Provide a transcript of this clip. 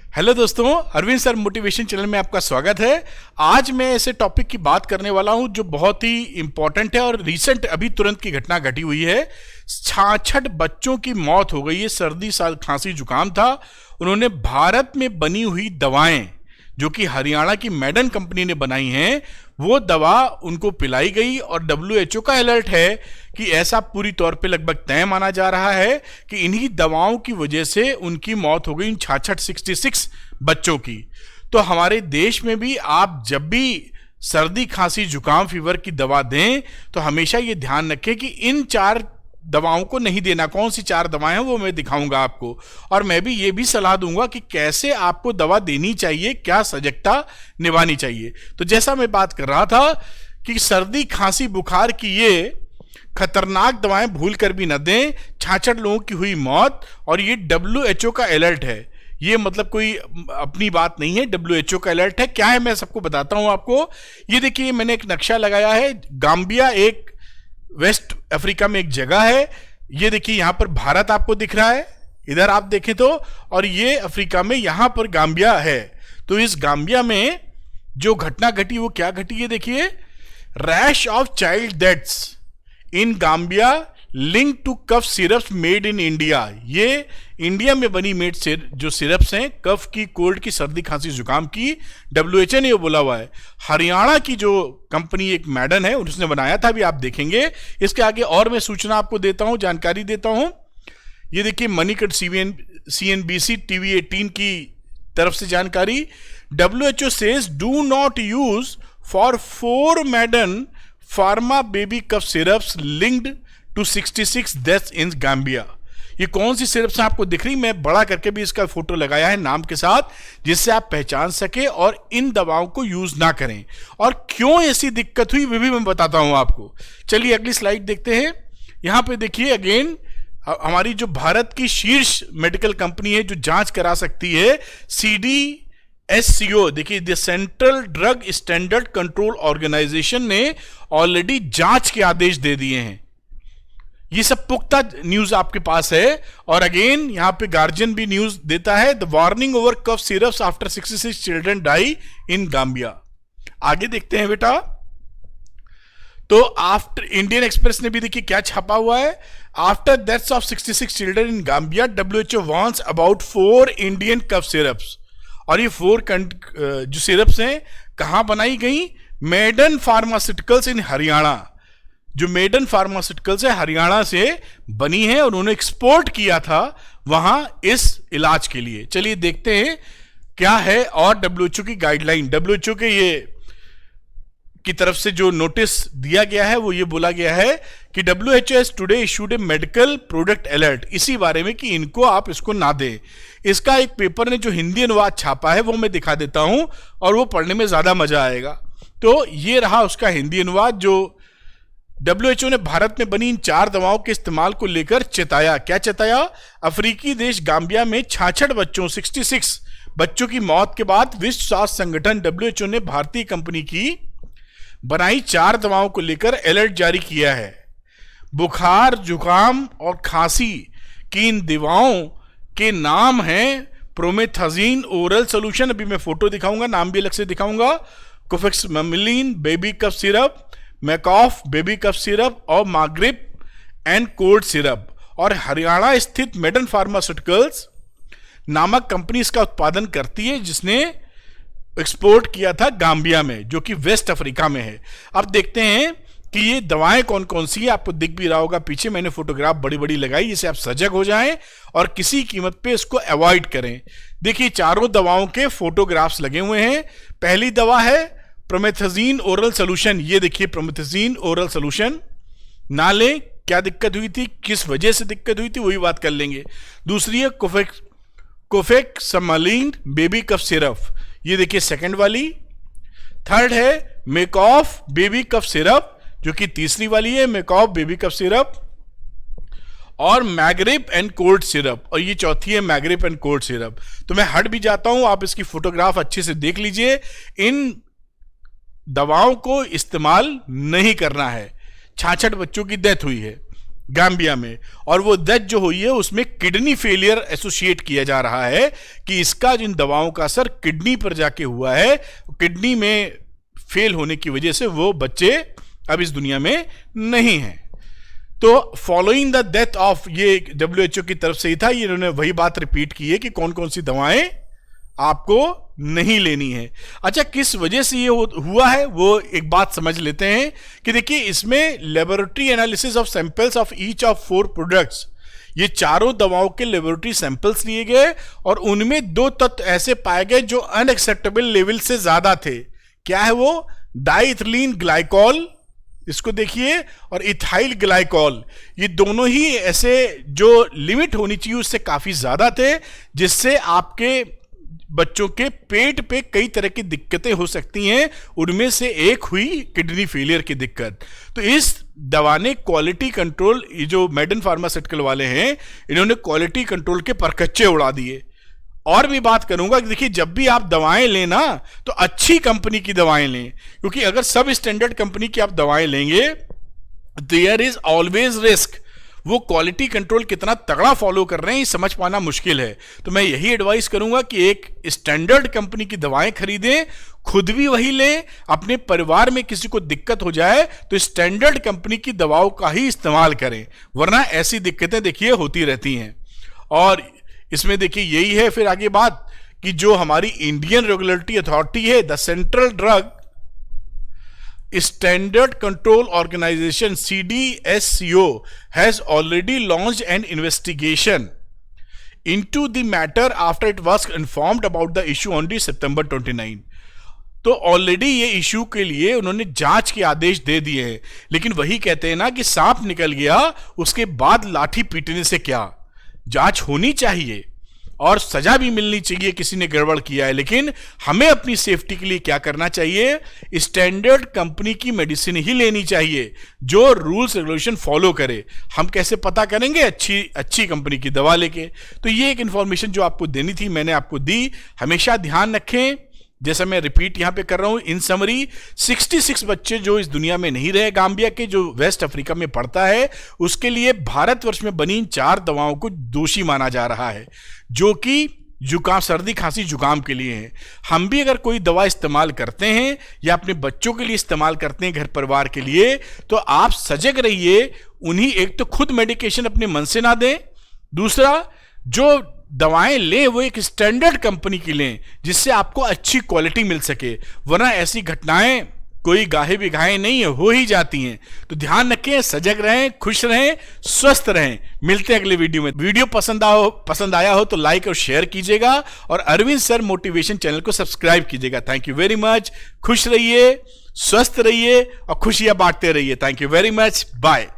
Hello दोस्तों, Arvind sir motivation channel में आपका स्वागत है। आज मैं ऐसे टॉपिक की बात करने वाला हूं जो बहुत ही इंपॉर्टेंट है और रिसेंट अभी तुरंत की घटना घटी हुई है। 66 बच्चों की मौत हो गई है। सर्दी खांसी जुकाम था। उन्होंने भारत में बनी हुई दवाएं जो कि हरियाणा की मेडन कंपनी ने बनाई हैं, वो दवा उनको पिलाई गई और WHO का अलर्ट है कि ऐसा पूरी तौर पे लगभग तय माना जा रहा है कि इन्हीं दवाओं की वजह से उनकी मौत हो गई, 66 बच्चों की। तो हमारे देश में भी आप जब भी सर्दी खांसी जुकाम फीवर की दवा दें तो हमेशा ये ध्यान रखें कि इन 4 दवाओं को नहीं देना। कौन सी 4 दवाएं हैं वो मैं दिखाऊंगा आपको, और मैं भी ये भी सलाह दूंगा कि कैसे आपको दवा देनी चाहिए, क्या सजगता निभानी चाहिए। तो जैसा मैं बात कर रहा था कि सर्दी खांसी बुखार की ये खतरनाक दवाएं भूल कर भी न दें। 66 लोगों की हुई मौत, और ये WHO का अलर्ट है। ये मतलब कोई अपनी बात नहीं है, WHO का अलर्ट है। क्या है मैं सबको बताता हूं आपको। ये देखिए, मैंने एक नक्शा लगाया है। गाम्बिया एक वेस्ट अफ्रीका में एक जगह है। ये देखिए, यहां पर भारत आपको दिख रहा है, इधर आप देखें तो, और ये अफ्रीका में यहां पर गाम्बिया है। तो इस गाम्बिया में जो घटना घटी वो क्या घटी है, देखिए। Rash of child deaths in Gambia link to cough syrups made in India. ये इंडिया में बनी मेड जो सिरप्स हैं कफ की, कोल्ड की, सर्दी खांसी जुकाम की, WHO ने ये बोला हुआ है। हरियाणा की जो कंपनी एक मैडन है उसने बनाया था, अभी आप देखेंगे। इसके आगे और मैं सूचना आपको देता हूं, जानकारी देता हूं। ये देखिए, मणिकट CNBC TV 18 की तरफ से जानकारी। WHO says do not use for 4 Maiden pharma baby cough syrups linked to 66 deaths in Gambia. ये कौन सी सिरप्स आपको दिख रही, मैं बड़ा करके भी इसका फोटो लगाया है नाम के साथ, जिससे आप पहचान सके और इन दवाओं को यूज ना करें। और क्यों ऐसी दिक्कत हुई वो भी मैं बताता हूं आपको। चलिए अगली स्लाइड देखते हैं। यहां पे देखिए, अगेन हमारी जो भारत की शीर्ष मेडिकल कंपनी है जो जांच करा सकती है, CDSCO, देखिए the central drug standard control organisation ने ऑलरेडी जांच के आदेश दे दिए हैं। ये सब पुख्ता न्यूज आपके पास है। और अगेन यहां पे गार्जियन भी न्यूज देता है, the warning over cough syrups after 66 children die in Gambia. आगे देखते हैं बेटा। तो आफ्टर इंडियन एक्सप्रेस ने भी देखिए क्या छापा हुआ है। After deaths of 66 children in Gambia, WHO warns about 4 Indian cough syrups. और ये 4 जो सिरप्स हैं कहां बनाई गई, मेडन फार्मास्यूटिकल्स इन हरियाणा। जो मेडन फार्मास्यूटिकल्स है हरियाणा से बनी है, उन्होंने एक्सपोर्ट किया था वहां इस इलाज के लिए। चलिए देखते हैं क्या है। और WHO की गाइडलाइन, WHO के ये की तरफ से जो नोटिस दिया गया है वो ये बोला गया है कि WHO has today issued a medical product alert, इसी बारे में कि इनको आप इसको ना दें। इसका एक पेपर ने जो हिंदी अनुवाद छापा है वो मैं दिखा देता हूं, और वो पढ़ने में ज्यादा मजा आएगा। तो ये रहा उसका हिंदी अनुवाद, जो WHO ने भारत में बनी इन 4 दवाओं के इस्तेमाल को लेकर चेताया। क्या चेताया? अफ्रीकी देश गाम्बिया में 66 बच्चों की मौत के बाद विश्व स्वास्थ्य संगठन WHO ने भारतीय कंपनी की बनाई 4 दवाओं को लेकर अलर्ट जारी किया है। बुखार, जुकाम और खांसी की इन दवाओं के नाम हैं प्रोमेथाजीन ओरल सोल्यूशन, अभी मैं फोटो दिखाऊंगा, नाम भी अलग से दिखाऊंगा, कोफेक्समेलिन बेबी कफ सिरप, मैकॉफ बेबी कफ सिरप और माग्रिप एंड कोल्ड सिरप। और हरियाणा स्थित मेडन फार्मास्यूटिकल्स नामक कंपनी इसका उत्पादन करती है, जिसने एक्सपोर्ट किया था गाम्बिया में, जो कि वेस्ट अफ्रीका में है। अब देखते हैं कि ये दवाएं कौन कौन सी है। आपको दिख भी रहा होगा पीछे, मैंने फोटोग्राफ बड़ी बड़ी लगाई जिससे आप सजग हो जाएं और किसी कीमत पे इसको अवॉइड करें। देखिए, चारों दवाओं के फोटोग्राफ्स लगे हुए हैं। पहली दवा है प्रोमेथाजीन ओरल सोल्यूशन। ये देखिए, प्रोमेथाजीन ओरल सोल्यूशन ना लें। क्या दिक्कत हुई थी, किस वजह से दिक्कत हुई थी, वही बात कर लेंगे। दूसरी है कोफेक्समेलिन बेबी कफ सिरप, ये देखिए सेकंड वाली। थर्ड है मेकॉफ बेबी कफ सिरप, जो कि तीसरी वाली है, मेकॉफ बेबी कफ सिरप। और मैग्रिप एंड कोल्ड सिरप, और ये चौथी है मैग्रिप एंड कोल्ड सिरप। तो मैं हट भी जाता हूं, आप इसकी फोटोग्राफ अच्छे से देख लीजिए। इन दवाओं को इस्तेमाल नहीं करना है। 66 बच्चों की डेथ हुई है। गाम्बिया में, और वो डेथ जो हुई है उसमें किडनी फेलियर एसोसिएट किया जा रहा है कि इसका जिन दवाओं का असर किडनी पर जाके हुआ है, किडनी में फेल होने की वजह से वो बच्चे अब इस दुनिया में नहीं हैं। तो फॉलोइंग द डेथ ऑफ, ये WHO की तरफ से ही था, ये इन्होंने वही बात रिपीट की है कि कौन कौन सी दवाएं आपको नहीं लेनी है। अच्छा, किस वजह से ये हुआ है वो एक बात समझ लेते हैं कि देखिए इसमें laboratory analysis of samples of each of 4 products, ये चारों दवाओं के लेबोरेटरी सैंपल्स लिए गए और उनमें 2 तत्व ऐसे पाए गए जो अनएक्सेप्टेबल लेवल से ज्यादा थे। क्या है वो? डाइथिलीन ग्लाइकॉल, इसको देखिए, और इथाइल ग्लाइकॉल, ये दोनों ही ऐसे जो लिमिट होनी चाहिए उससे काफी ज्यादा थे, जिससे आपके बच्चों के पेट पे कई तरह की दिक्कतें हो सकती हैं। उनमें से एक हुई किडनी फेलियर की दिक्कत। तो इस दवा ने क्वालिटी कंट्रोल, ये जो मेडन फार्मास्यूटिकल वाले हैं, इन्होंने क्वालिटी कंट्रोल के परकच्चे उड़ा दिए। और भी बात करूंगा कि देखिए जब भी आप दवाएं लें ना तो अच्छी कंपनी की दवाएं लें, क्योंकि अगर सब स्टैंडर्ड कंपनी की आप दवाएं लेंगे देयर इज ऑलवेज रिस्क। वो क्वालिटी कंट्रोल कितना तगड़ा फॉलो कर रहे हैं ये समझ पाना मुश्किल है। तो मैं यही एडवाइस करूंगा कि एक स्टैंडर्ड कंपनी की दवाएं खरीदें, खुद भी वही लें, अपने परिवार में किसी को दिक्कत हो जाए तो स्टैंडर्ड कंपनी की दवाओं का ही इस्तेमाल करें, वरना ऐसी दिक्कतें देखिए होती रहती हैं। और इसमें देखिए यही है फिर आगे बात कि जो हमारी इंडियन रेगुलेटरी अथॉरिटी है, the central drug standard control organisation CDSCO has already launched an investigation into the matter after it was informed about the issue on September 29। तो ऑलरेडी ये इश्यू के लिए उन्होंने जांच के आदेश दे दिए हैं, लेकिन वही कहते हैं ना कि सांप निकल गया उसके बाद लाठी पीटने से क्या। जांच होनी चाहिए और सजा भी मिलनी चाहिए किसी ने गड़बड़ किया है, लेकिन हमें अपनी सेफ्टी के लिए क्या करना चाहिए? स्टैंडर्ड कंपनी की मेडिसिन ही लेनी चाहिए जो रूल्स रेगुलेशन फॉलो करे। हम कैसे पता करेंगे? अच्छी कंपनी की दवा लेके। तो ये एक इंफॉर्मेशन जो आपको देनी थी मैंने आपको दी। हमेशा ध्यान रखें, जैसा मैं रिपीट यहां पे कर रहा हूं, इन समरी 66 बच्चे जो इस दुनिया में नहीं रहे गाम्बिया के, जो वेस्ट अफ्रीका में पड़ता है, उसके लिए भारतवर्ष में बनी इन 4 दवाओं को दोषी माना जा रहा है, जो कि जुकाम, सर्दी खांसी जुकाम के लिए है। हम भी अगर कोई दवा इस्तेमाल करते हैं या अपने बच्चों के लिए इस्तेमाल करते हैं घर परिवार के लिए, तो आप सजग रहिए। उन्हीं, एक तो खुद मेडिकेशन अपने मन से ना दें, दूसरा जो दवाएं लें वो एक स्टैंडर्ड कंपनी की लें जिससे आपको अच्छी क्वालिटी मिल सके, वरना ऐसी घटनाएं कोई गाहे बिगाहे नहीं है, हो ही जाती हैं। तो ध्यान रखें, सजग रहें, खुश रहें, स्वस्थ रहें। मिलते हैं अगले वीडियो में। वीडियो पसंद आया हो तो लाइक और शेयर कीजिएगा और अरविंद सर मोटिवेशन चैनल को सब्सक्राइब कीजिएगा। Thank you very much. खुश रहिए, स्वस्थ रहिए और खुशियां बांटते रहिए। Thank you very much. Bye.